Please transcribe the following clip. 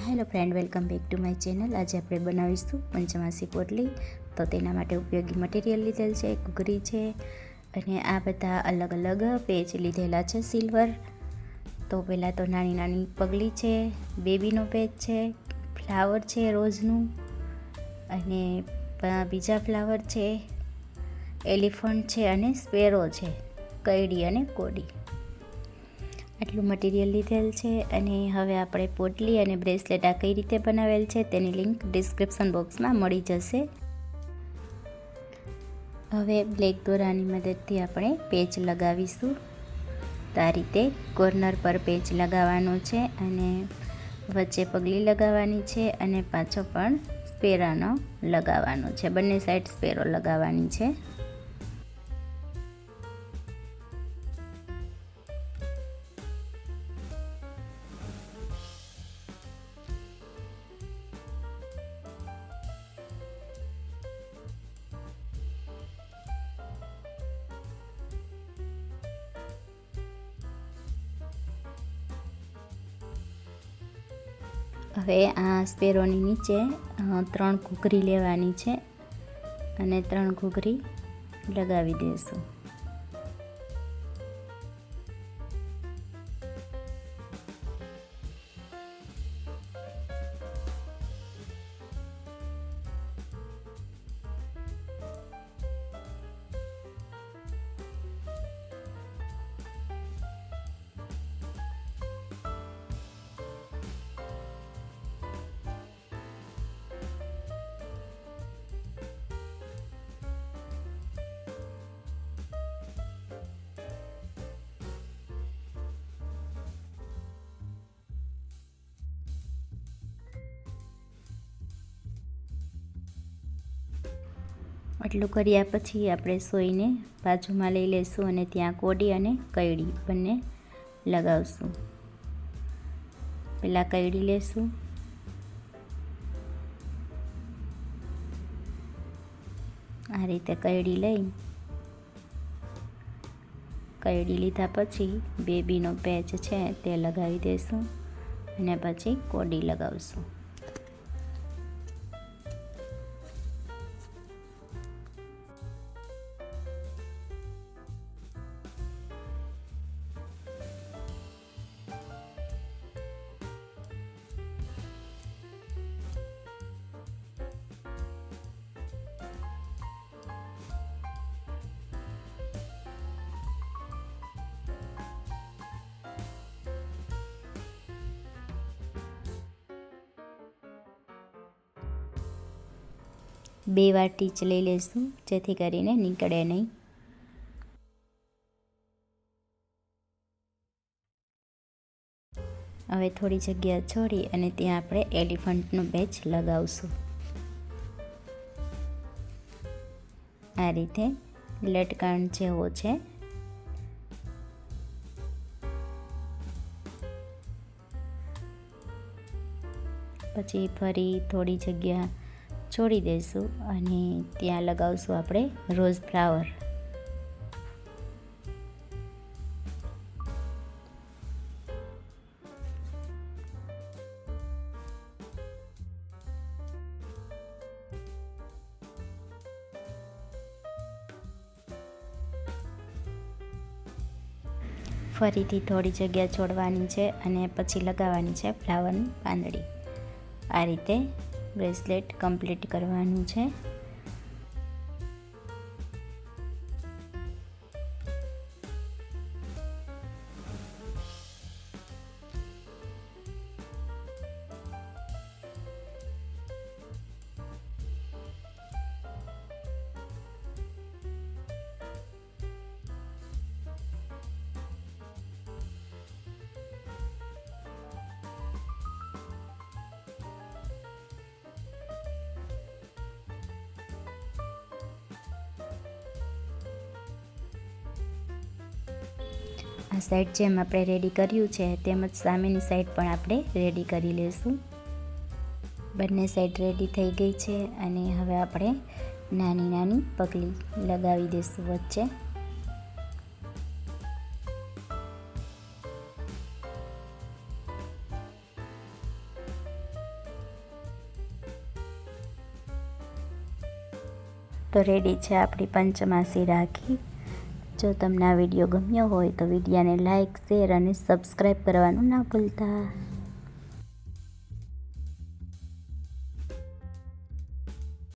Hello friend, welcome back to my channel. આજે આપણે બનાવીશું પંચમાસી પોટલી. તો તેના માટે ઉપયોગી મટીરિયલ લીધેલ છે, ઘૂઘરી છે અને આ બધા અલગ અલગ પેચ લીધેલા છે સિલ્વર. તો પહેલાં તો નાની નાની પગલી છે, બેબીનો પેચ છે, ફ્લાવર છે રોઝનું, અને બીજા ફ્લાવર છે, એલિફન્ટ છે અને સ્પેરો છે, કયડી અને કોડી. આટલું મટીરિયલ લીધેલ છે. અને હવે આપણે પોટલી અને બ્રેસલેટ આ કઈ રીતે બનાવેલ છે તેની લિંક ડિસ્ક્રિપ્શન બોક્સમાં મળી જશે. હવે બ્લેક દોરાની મદદથી આપણે પેચ લગાવીશું. તો આ રીતે કોર્નર પર પેચ લગાવવાનો છે અને વચ્ચે પગલી લગાવવાની છે અને પાછો પણ સ્પેરાનો લગાવવાનો છે. બંને સાઈડ સ્પેરો લગાવવાની છે. હવે આ સ્પેરોની નીચે 3 ઘૂઘરી લેવાની છે અને 3 ઘૂઘરી લગાવી દઈશું. આટલું કર્યા પછી આપણે સોયને બાજુમાં લઈ લઈશું અને ત્યાં કોડી અને કયડી બંને લગાવશું. પહેલાં કયડી લેશું, આ રીતે કયડી લઈ કયડી લીધા પછી બેબીનો પેચ છે તે લગાવી દઈશું અને પછી કોડી લગાવશું. બે વાર ટીચ લઈ લઈશું જેથી કરીને નીકળે નહીં. હવે થોડી જગ્યા છોડી અને ત્યાં આપણે એલિફન્ટનો પેચ લગાવશું. આ રીતે લટકણ જેવો છે. પછી ફરી થોડી જગ્યા છોડી દઈશું અને ત્યાં લગાવશું આપણે રોઝ ફ્લાવર. ફરીથી થોડી જગ્યા છોડવાની છે અને પછી લગાવવાની છે ફ્લાવરની પાંદડી. આ રીતે બ્રેસલેટ કમ્પ્લીટ કરવાનું છે. આ સાઈડ જેમ આપણે રેડી કર્યું છે તેમજ સામેની સાઈડ પણ આપણે રેડી કરી લઈશું. બંને સાઈડ રેડી થઈ ગઈ છે અને હવે આપણે નાની નાની પગલી લગાવી દઈશું વચ્ચે. તો રેડી છે આપણી પંચમાસી રાખી. જો તમને આ વિડીયો ગમ્યો હોય તો વિડીયોને લાઇક, શેર અને સબસ્ક્રાઈબ કરવાનું ના ભૂલતા.